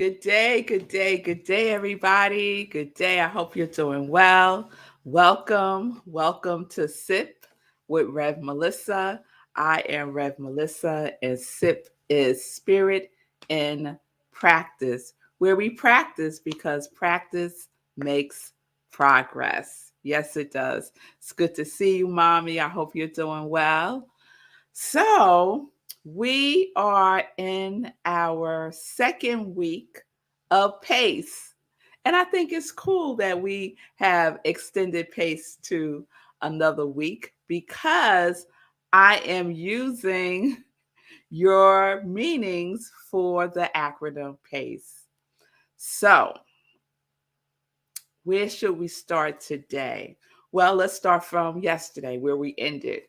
Good day, good day, good day, everybody. Good day. I hope you're doing well. Welcome to Sip with Rev Melissa. I am Rev Melissa, and Sip is Spirit in Practice, where we practice because practice makes progress. Yes, it does. It's good to see you, Mommy. I hope you're doing well. So, we are in our second week of PACE. And I think it's cool that we have extended PACE to another week because I am using your meanings for the acronym PACE. So, where should we start today? Well, let's start from yesterday where we ended.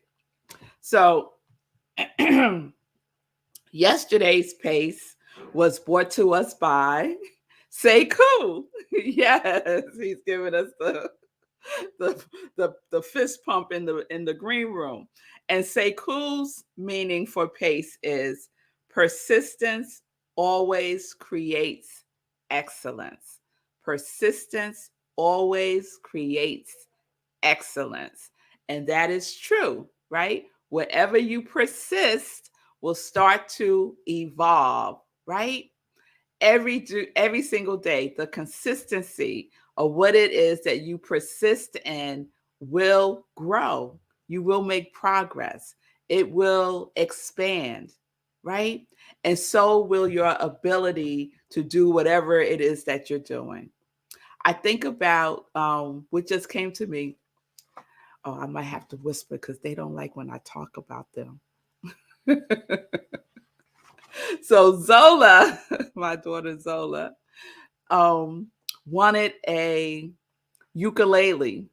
So, yesterday's pace was brought to us by Sekou. Yes, he's giving us the fist pump in the green room. And Sekou's meaning for pace is persistence always creates excellence. Persistence always creates excellence. And that is true, right? Whatever you persist will start to evolve, right? Every single day, the consistency of what it is that you persist in will grow. You will make progress. It will expand, right? And so will your ability to do whatever it is that you're doing. I think about what just came to me. Oh, I might have to whisper because they don't like when I talk about them. So Zola, my daughter Zola, um, wanted a ukulele.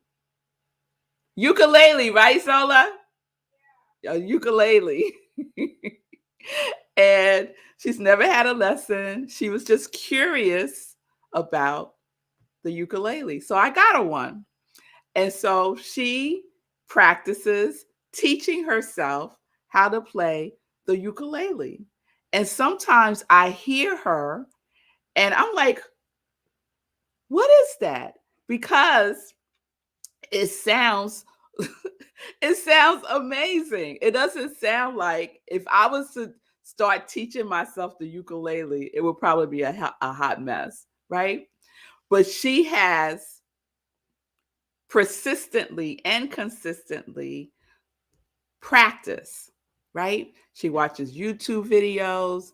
Ukulele, right, Zola? A ukulele. And she's never had a lesson. She was just curious about the ukulele. So I got her one. And so she practices teaching herself how to play the ukulele. And sometimes I hear her and I'm like, what is that? Because it sounds it sounds amazing. It doesn't sound like if I was to start teaching myself the ukulele, it would probably be a hot mess, right? But she has persistently and consistently practice, right? She watches YouTube videos,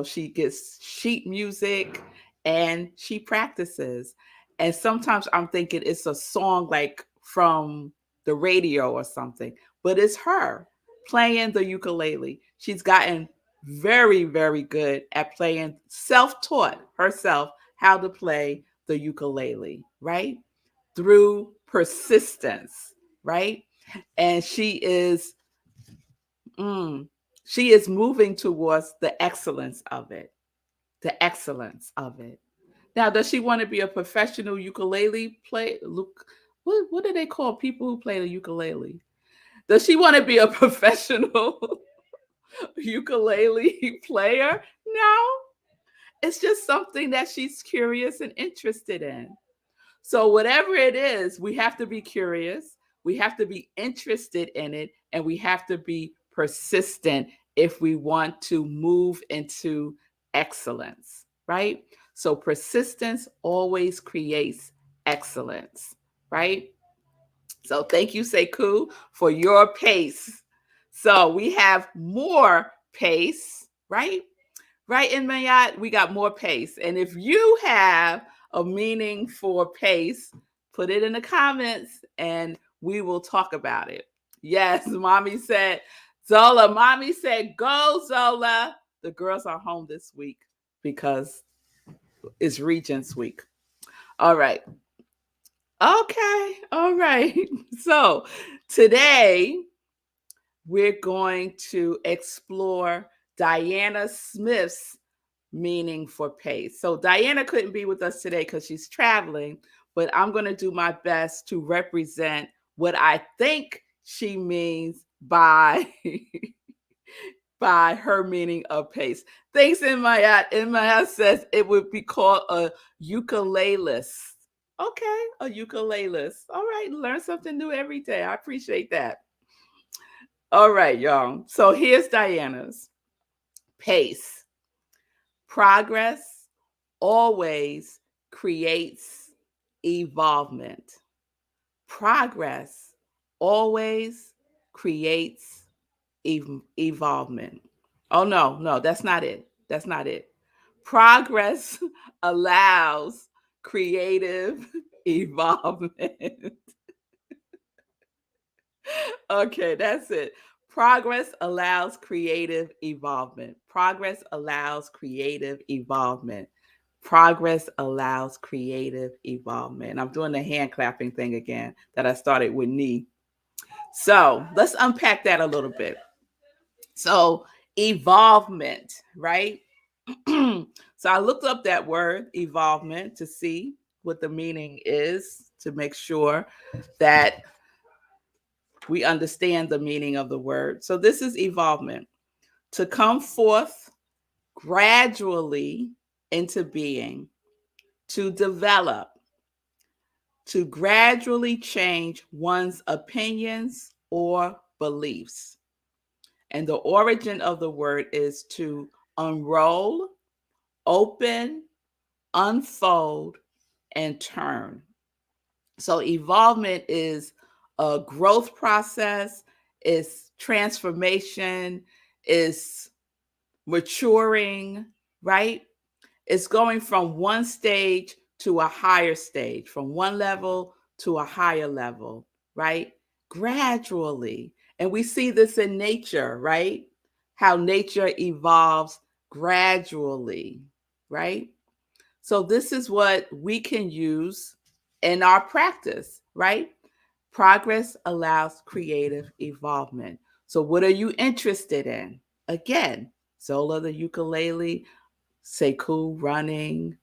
she gets sheet music and she practices. And sometimes I'm thinking it's a song like from the radio or something, but it's her playing the ukulele. She's gotten very, very good at playing, self taught herself how to play the ukulele, right? Through persistence, right? And mm, she is moving towards the excellence of it. The excellence of it. Now, does she want to be a professional ukulele player? Look, what do they call people who play the ukulele? Does she want to be a professional ukulele player? No. It's just something that she's curious and interested in. So, whatever it is, we have to be curious, we have to be interested in it, and we have to be persistent if we want to move into excellence, right? So, persistence always creates excellence, right? So, thank you, Sekou, for your pace. So, we have more pace, right? Right in Mayat, we got more pace. And if you have a meaning for pace, put it in the comments and we will talk about it. Yes, mommy said, go, Zola. The girls are home this week because it's Regents Week. All right. Okay. All right. So today we're going to explore Diana Smith's meaning for pace. So Diana couldn't be with us today because she's traveling, but I'm going to do my best to represent what I think she means by by her meaning of pace. Things in my ad says it would be called a ukulelist. Okay, a ukulelist. All right, learn something new every day. I appreciate that. All right, y'all. So here's Diana's. Pace. Progress always creates evolvement. Progress always creates evolvement. Oh, no, no, that's not it. That's not it. Progress allows creative evolvement. Okay, that's it. Progress allows creative evolvement. Progress allows creative evolvement. Progress allows creative evolvement. I'm doing the hand clapping thing again that I started with knee. So let's unpack that a little bit. So, evolvement, right? So I looked up that word, evolvement, to see what the meaning is, to make sure that we understand the meaning of the word. So this is evolvement, to come forth gradually into being, to develop, to gradually change one's opinions or beliefs. And the origin of the word is to unroll, open, unfold, and turn. So evolvement is a growth process, is transformation, is maturing, right? It's going from one stage to a higher stage, from one level to a higher level, right? Gradually. And we see this in nature, right? How nature evolves gradually, right? So this is what we can use in our practice, right? Progress allows creative evolvement. So what are you interested in? Again, solo, the ukulele, sekou, running,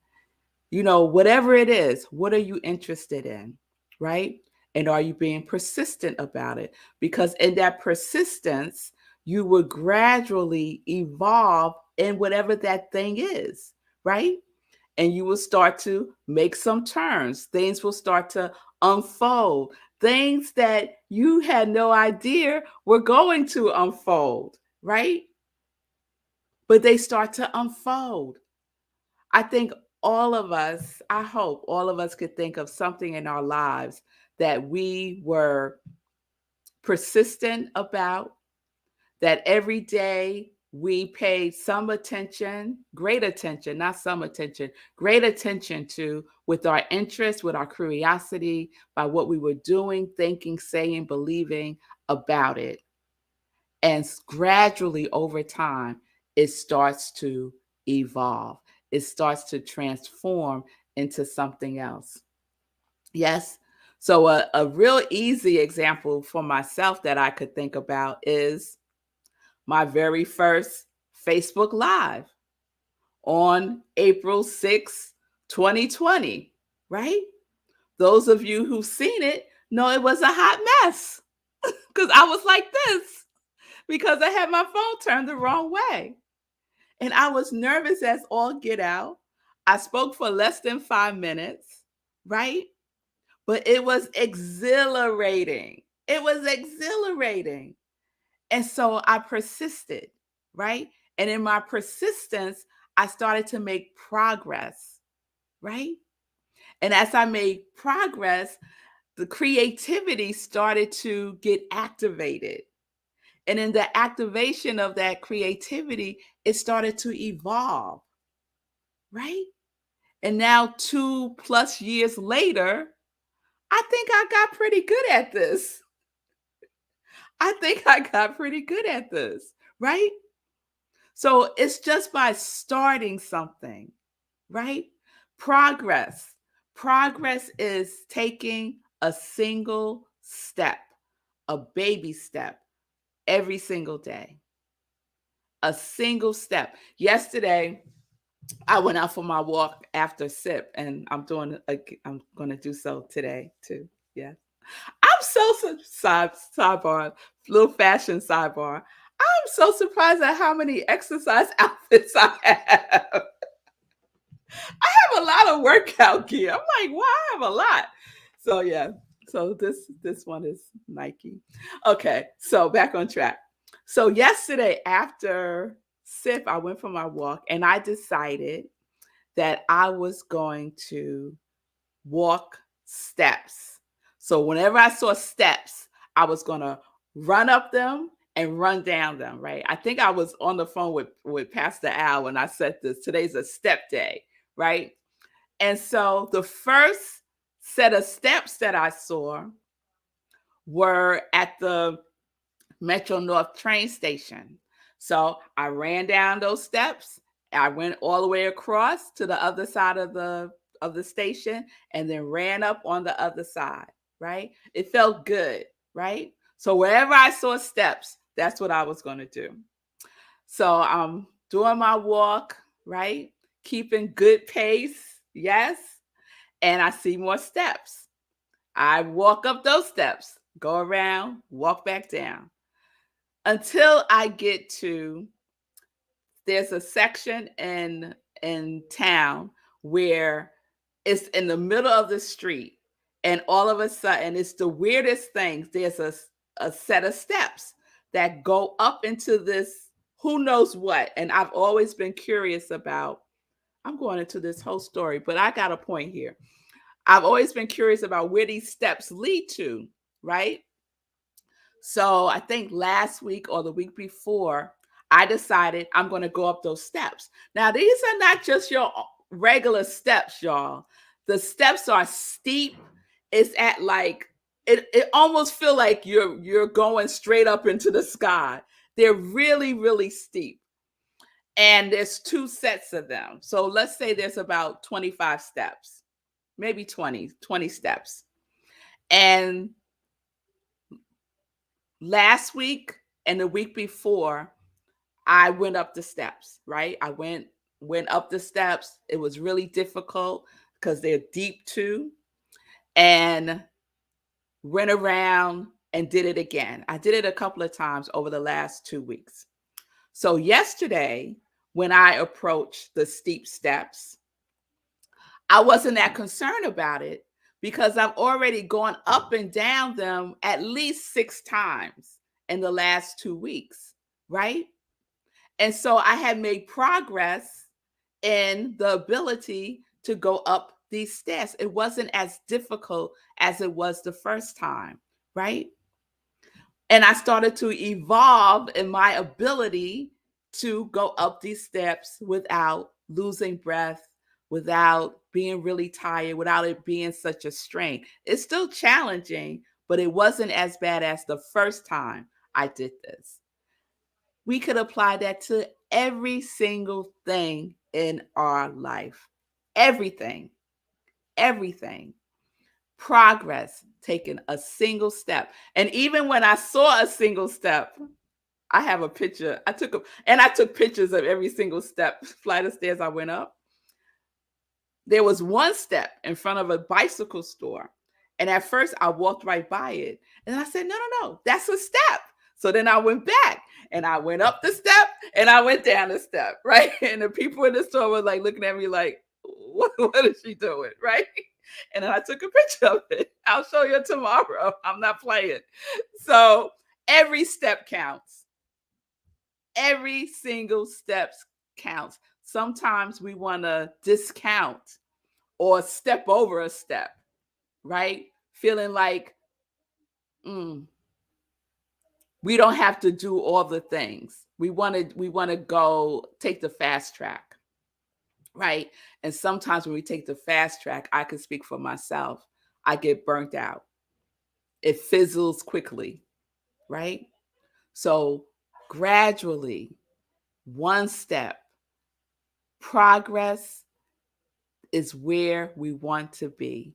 whatever it is, what are you interested in, right? And are you being persistent about it? Because in that persistence, you will gradually evolve in whatever that thing is, right? And you will start to make some turns. Things will start to unfold. Things that you had no idea were going to unfold, right? But they start to unfold. I think all of us, I hope all of us could think of something in our lives that we were persistent about, that every day we paid some attention, great attention, not some attention, great attention to, with our interest, with our curiosity, by what we were doing, thinking, saying, believing about it. And gradually over time, it starts to evolve. It starts to transform into something else. Yes. So, a real easy example for myself that I could think about is my very first Facebook Live on April 6th, 2020, right? Those of you who've seen it know it was a hot mess because I was like this because I had my phone turned the wrong way. And I was nervous as all get out. I spoke for less than 5 minutes, right? But it was exhilarating. It was exhilarating. And so I persisted, right? And in my persistence, I started to make progress, right? And as I made progress, the creativity started to get activated. And in the activation of that creativity, it started to evolve, right? And now 2+ years later, I think I got pretty good at this. I think I got pretty good at this, right? So it's just by starting something, right? Progress. Progress is taking a single step, a baby step every single day. A single step. Yesterday, I went out for my walk after sip, and I'm going to do so today too. Yeah. I'm so sidebar, little fashion sidebar. I'm so surprised at how many exercise outfits I have. I have a lot of workout gear. I'm like, wow, I have a lot. So yeah. So this one is Nike. Okay, so back on track. So yesterday after SIP, I went for my walk and I decided that I was going to walk steps. So whenever I saw steps, I was going to run up them and run down them, right? I think I was on the phone with Pastor Al when I said this. Today's a step day, right? And so the first set of steps that I saw were at the Metro North train station. So I ran down those steps. I went all the way across to the other side of the station and then ran up on the other side, right? It felt good, right? So wherever I saw steps, that's what I was going to do. So I'm doing my walk, right? Keeping good pace, yes. And I see more steps. I walk up those steps, go around, walk back down until I get to there's a section in town where it's in the middle of the street and all of a sudden it's the weirdest things. There's a set of steps that go up into this who knows what. And I've always been curious about, I'm going into this whole story, but I got a point here. I've always been curious about where these steps lead to, right? So I think last week or the week before, I decided I'm going to go up those steps. Now, these are not just your regular steps, y'all. The steps are steep. It's at like it almost feel like you're going straight up into the sky. They're really, really steep. And there's two sets of them. So let's say there's about 25 steps, maybe 20 steps. And last week and the week before, I went up the steps, right? I went up the steps. It was really difficult because they're deep too. And went around and did it again. I did it a couple of times over the last 2 weeks. So yesterday, when I approached the steep steps, I wasn't that concerned about it because I've already gone up and down them at least 6 times in the last 2 weeks, right? And so I had made progress in the ability to go up these stairs. It wasn't as difficult as it was the first time, right? And I started to evolve in my ability to go up these steps without losing breath, without being really tired, without it being such a strain. It's still challenging, but it wasn't as bad as the first time I did this. We could apply that to every single thing in our life. Everything, everything. Progress, taking a single step. And even when I saw a single step, I have a picture. I took pictures of every single flight of stairs I went up. There was one step in front of a bicycle store. And at first I walked right by it. And I said, no, that's a step. So then I went back and I went up the step and I went down the step, right? And the people in the store were like looking at me like, what is she doing, right? And then I took a picture of it. I'll show you tomorrow. I'm not playing. So every step counts. Every single step counts. Sometimes we want to discount or step over a step, right? Feeling like we don't have to do all the things. We want to go take the fast track, right? And sometimes when we take the fast track, I can speak for myself. I get burnt out. It fizzles quickly, right? So gradually, one step, progress is where we want to be,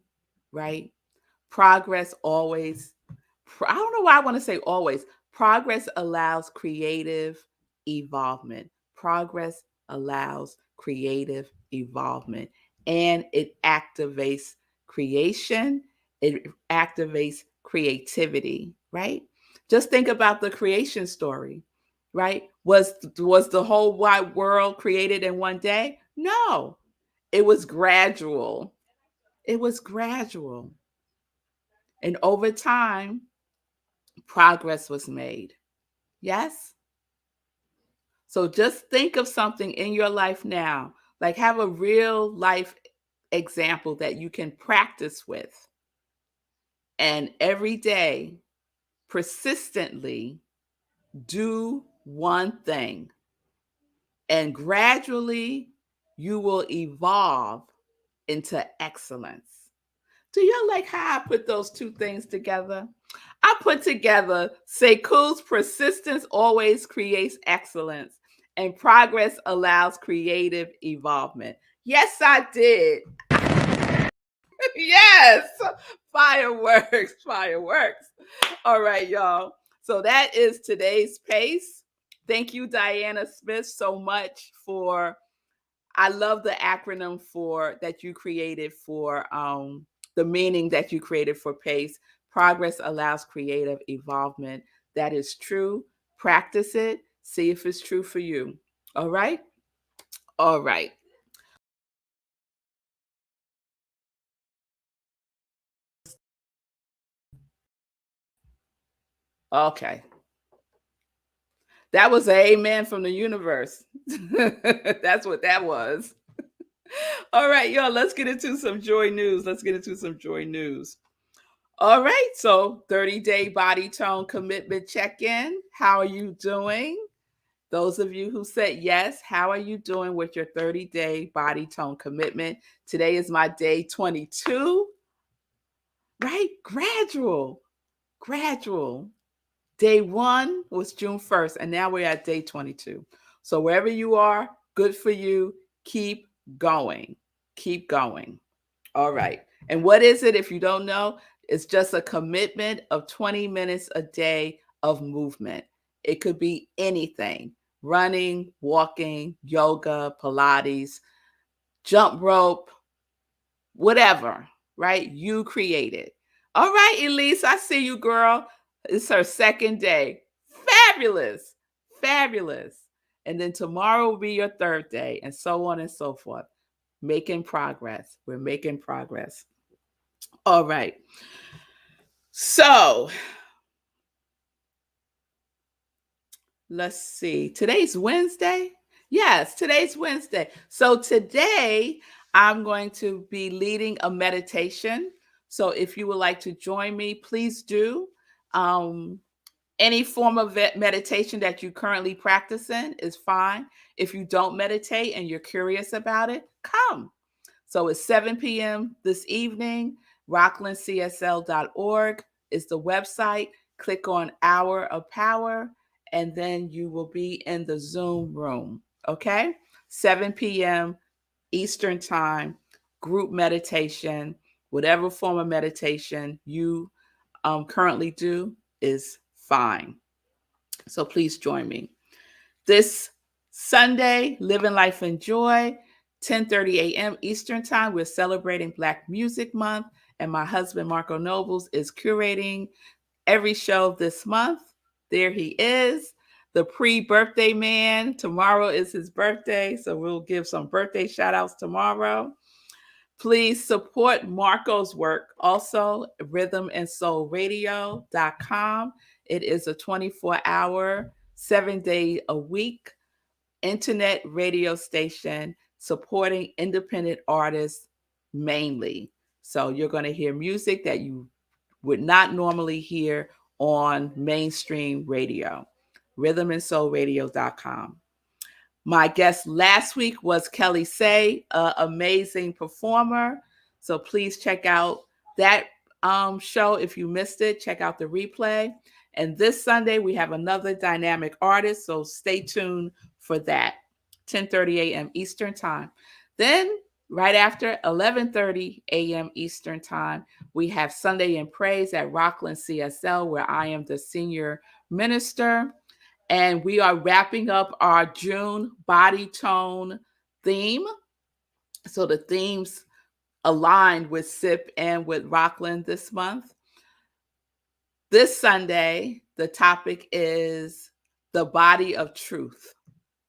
right? Progress always, I don't know why I want to say always. Progress allows creative evolvement. Progress allows creative evolvement and it activates creation. It activates creativity, right? Just think about the creation story. right? Was the whole wide world created in one day? No. It was gradual. It was gradual. And over time, progress was made. Yes? So just think of something in your life now, like have a real life example that you can practice with. And every day, persistently do one thing. And gradually, you will evolve into excellence. Do y'all like how I put those two things together? I put together Sekou's persistence always creates excellence, and progress allows creative evolvement. Yes, I did. Yes. Fireworks, fireworks. All right, y'all. So that is today's pace. Thank you, Diana Smith, so much for. I love the acronym for that you created for the meaning that you created for PACE. Progress allows creative evolvement. That is true. Practice it. See if it's true for you. All right. All right. Okay. That was an amen from the universe. That's what that was. All right, y'all, let's get into some joy news. Let's get into some joy news. All right, so 30-day body tone commitment check-in. How are you doing? Those of you who said yes, how are you doing with your 30-day body tone commitment? Today is my day 22, right? Gradual, gradual. Day 1 was June 1st, and now we're at day 22. So wherever you are, good for you. Keep going. Keep going. All right. And what is it if you don't know? It's just a commitment of 20 minutes a day of movement. It could be anything: running, walking, yoga, Pilates, jump rope, whatever, right? You create it. All right, Elise, I see you, girl. It's her second day. Fabulous. Fabulous. And then tomorrow will be your third day, and so on and so forth. Making progress. We're making progress. All right. So let's see. Today's Wednesday. Yes, today's Wednesday. So today I'm going to be leading a meditation. So if you would like to join me, please do. Um, any form of meditation that you currently practicing is fine. If you don't meditate and you're curious about it, come. So it's 7 p.m. this evening. rocklandcsl.org is the website. Click on Hour of Power, and then you will be in the Zoom room. Okay? 7 p.m. Eastern Time, group meditation, whatever form of meditation you currently do is fine. So please join me. This Sunday, Living Life in Joy, 10:30 a.m. Eastern Time. We're celebrating Black Music Month, and my husband, Marco Nobles, is curating every show this month. There he is, the pre-birthday man. Tomorrow is his birthday, so we'll give some birthday shout-outs tomorrow. Please support Marco's work. Also, rhythmandsoulradio.com. It is a 24-hour, 7-day-a-week internet radio station supporting independent artists mainly. So you're going to hear music that you would not normally hear on mainstream radio. rhythmandsoulradio.com. My guest last week was Kelly Say, an amazing performer. So please check out that show. If you missed it, check out the replay. And this Sunday, we have another dynamic artist. So stay tuned for that. 10:30 a.m. Eastern Time. Then right after 11:30 a.m. Eastern Time, we have Sunday in Praise at Rockland CSL, where I am the senior minister. And we are wrapping up our June body tone theme. So the themes aligned with SIP and with Rockland this month. This Sunday, the topic is the body of truth.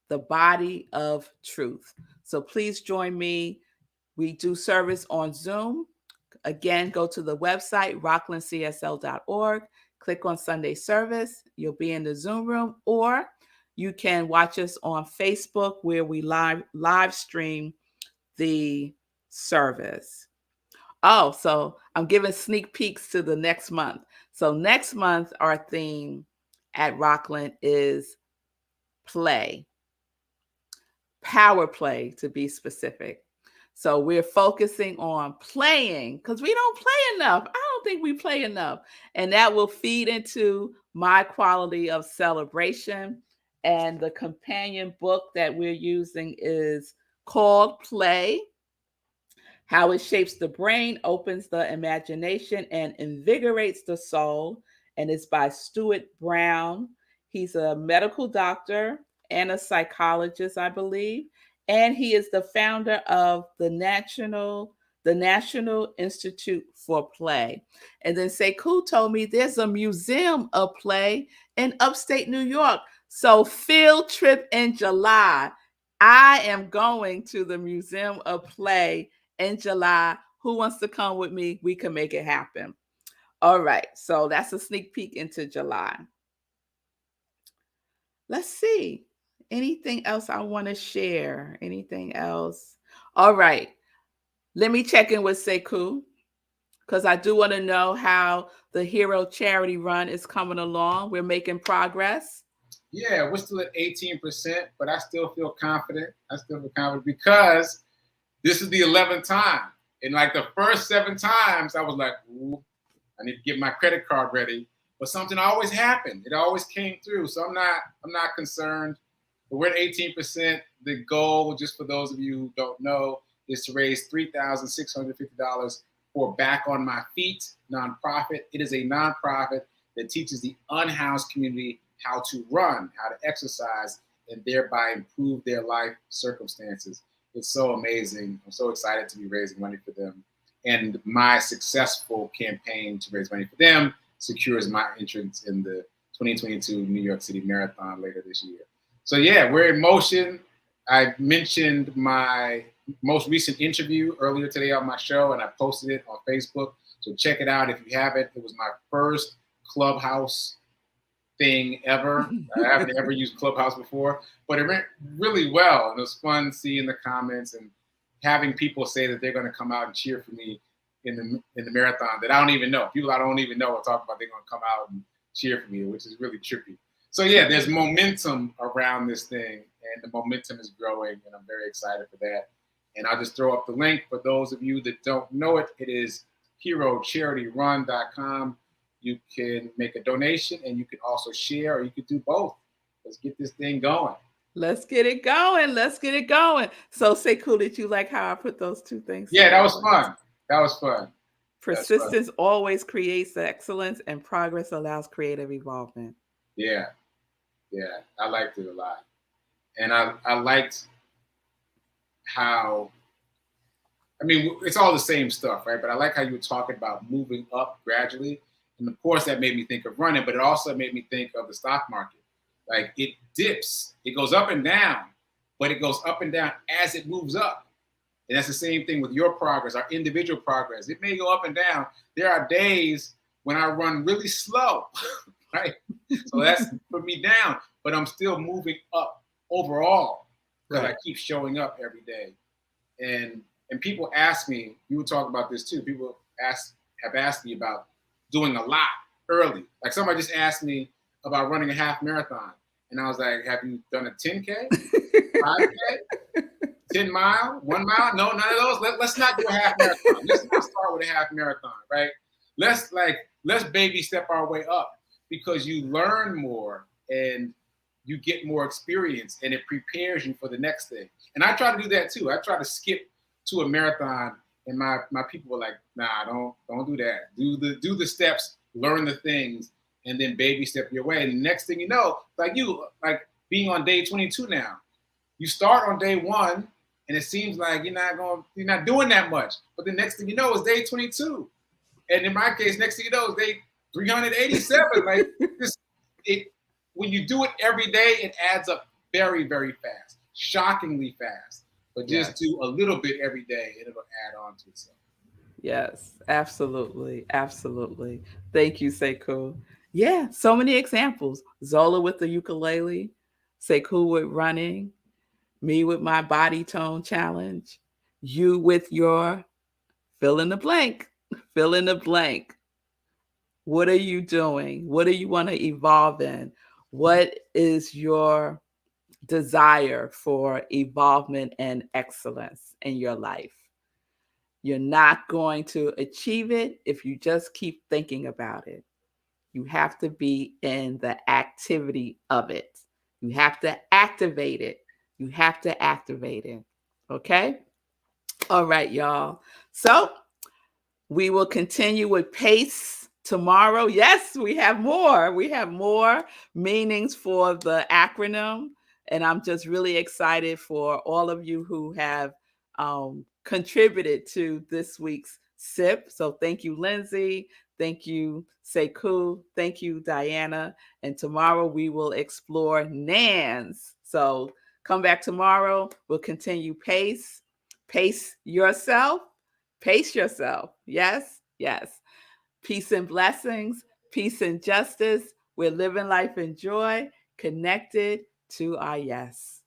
The body of truth. So please join me. We do service on Zoom. Again, go to the website, rocklandcsl.org, click on Sunday service. You'll be in the Zoom room, or you can watch us on Facebook where we live stream the service. Oh, so I'm giving sneak peeks to the next month. So next month, our theme at Rockland is play, power play to be specific. So we're focusing on playing because we don't play enough. I don't think we play enough. And that will feed into my quality of celebration. And the companion book that we're using is called Play: How It Shapes the Brain, Opens the Imagination, and Invigorates the Soul. And it's by Stuart Brown. He's a medical doctor and a psychologist, I believe. And he is the founder of the National Institute for Play. And then Sekou told me there's a museum of play in upstate New York. So field trip in July. I am going to the Museum of Play in July. Who wants to come with me? We can make it happen. All right. So that's a sneak peek into July. Let's see. Anything else I want to share? Anything else? All right. Let me check in with Sekou because I do want to know how the Hero Charity Run is coming along. We're making progress. Yeah, we're still at 18%, but I still feel confident. Because this is the 11th time. And like the first 7 times, I was like, ooh, I need to get my credit card ready. But something always happened. It always came through. So I'm not concerned. But we're at 18%. The goal, just for those of you who don't know, is to raise $3,650 for Back on My Feet nonprofit. It is a nonprofit that teaches the unhoused community how to run, how to exercise, and thereby improve their life circumstances. It's so amazing. I'm so excited to be raising money for them. And my successful campaign to raise money for them secures my entrance in the 2022 New York City Marathon later this year. So yeah, we're in motion. I mentioned my most recent interview earlier today on my show, and I posted it on Facebook. So check it out if you haven't. It was my first Clubhouse thing ever. I haven't ever used Clubhouse before, but it went really well. And it was fun seeing the comments and having people say that they're going to come out and cheer for me in the marathon that I don't even know. People I don't even know are talking about they're going to come out and cheer for me, which is really trippy. So yeah, there's momentum around this thing, and the momentum is growing, and I'm very excited for that. And I'll just throw up the link for those of you that don't know it. It is HeroCharityRun.com. You can make a donation, and you can also share, or you could do both. Let's get this thing going. Let's get it going. Let's get it going. So Sekou, did you like how I put those two things Yeah, together? that was fun. That was fun. Persistence always creates excellence, and progress allows creative evolvement. Yeah. Yeah, I liked it a lot. And I liked how, I mean, it's all the same stuff, right? But I like how you were talking about moving up gradually. And of course, that made me think of running, but it also made me think of the stock market. Like it dips, it goes up and down, but it goes up and down as it moves up. And that's the same thing with your progress, our individual progress. It may go up and down. There are days when I run really slow, right? So that's put me down, but I'm still moving up overall because I keep showing up every day. And people ask me, you were talking about this too. People have asked me about doing a lot early. Like somebody just asked me about running a half marathon. And I was like, have you done a 10K, 5K, 10 mile, 1 mile? No, none of those. Let's not do a half marathon. Let's not start with a half marathon, right? Let's baby step our way up, because you learn more and you get more experience, and it prepares you for the next thing. And I try to do that too. I try to skip to a marathon, and my people were like, nah, don't do that. Do the steps, learn the things, and then baby step your way. And the next thing you know, like being on day 22 now, you start on day 1, and it seems like you're not doing that much. But the next thing you know is day 22. And in my case, next thing you know is day 387. Like when you do it every day, it adds up very, very fast, shockingly fast. But just Yes. do a little bit every day, and it'll add on to itself. Yes, absolutely. Absolutely. Thank you, Sekou. Yeah, so many examples. Zola with the ukulele, Sekou with running, me with my body tone challenge, you with your fill in the blank, fill in the blank. What are you doing? What do you want to evolve in? What is your desire for evolvement and excellence in your life? You're not going to achieve it if you just keep thinking about it. You have to be in the activity of it. You have to activate it. You have to activate it. Okay? All right, y'all. So we will continue with PACE tomorrow. Yes, we have more. We have more meanings for the acronym. And I'm just really excited for all of you who have contributed to this week's SIP. So thank you, Lindsay. Thank you, Sekou. Thank you, Diana. And tomorrow we will explore NANS. So come back tomorrow. We'll continue PACE. Pace yourself. Pace yourself. Yes, yes. Peace and blessings, peace and justice. We're living life in joy, connected to our yes.